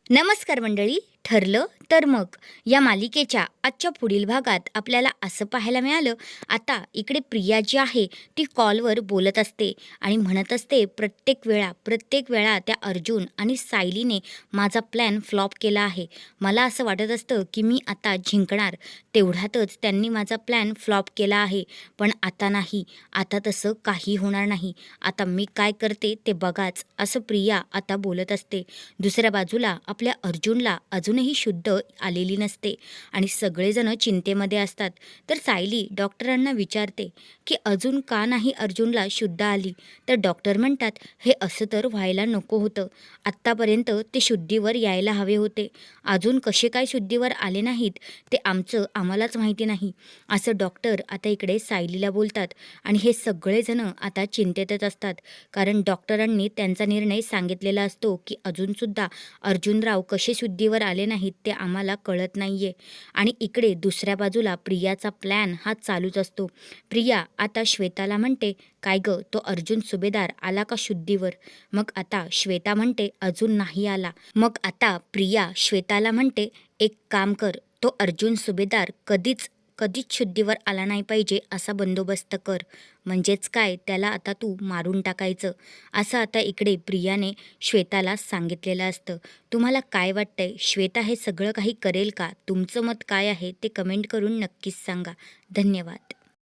नमस्कार मंडळी. ठरलं तर मग या मालिकेच्या आजच्या पुढील भागात आपल्याला असं पाहायला मिळालं. आता इकडे प्रिया जी आहे ती कॉलवर बोलत असते आणि म्हणत असते प्रत्येक वेळा त्या अर्जुन आणि सायलीने माझा प्लॅन फ्लॉप केला आहे. मला असं वाटत असतं की मी आता जिंकणार, तेवढ्यातच त्यांनी माझा प्लॅन फ्लॉप केला आहे. पण आता नाही, आता तसं काही होणार नाही. आता मी काय करते ते बघाच, असं प्रिया आता बोलत असते. दुसऱ्या बाजूला आपल्या अर्जुनला अजूनही शुद्ध आलेली नसते आणि सगळेजण चिंतेमध्ये असतात. तर सायली डॉक्टरांना विचारते की अजून का नाही अर्जुनला शुद्ध आली. तर डॉक्टर म्हणतात, हे असं तर व्हायला नको होतं. आत्तापर्यंत ते शुद्धीवर यायला हवे होते. अजून कसे काय शुद्धीवर आले नाहीत ते आम्हालाच माहिती नाही, असं डॉक्टर आता इकडे सायलीला बोलतात. आणि हे सगळेजण आता चिंतेतच असतात, कारण डॉक्टरांनी त्यांचा निर्णय सांगितलेला असतो की अजूनसुद्धा अर्जुनराव कसे शुद्धीवर आले नाहीत ते आम्हाला कळत नाही आहे. आणि इकडे दुसऱ्या बाजूला प्रियाचा प्लॅन हा चालूच असतो. प्रिया आता श्वेताला म्हणते, काय गं, तो अर्जुन सुभेदार आला का शुद्धीवर? मग आता श्वेता म्हणते, अजून नाही आला. मग आता प्रिया श्वेताला म्हणते, एक काम कर, तो अर्जुन सुभेदार कधीच शुद्धीवर आला नाही पाहिजे असा बंदोबस्त कर. म्हणजेच काय, त्याला आता तू मारून टाकायचं, असं आता इकडे प्रियाने श्वेताला सांगितलेलं असतं. तुम्हाला काय वाटतंय, श्वेता हे सगळं काही करेल का? तुमचं मत काय आहे ते कमेंट करून नक्कीच सांगा. धन्यवाद.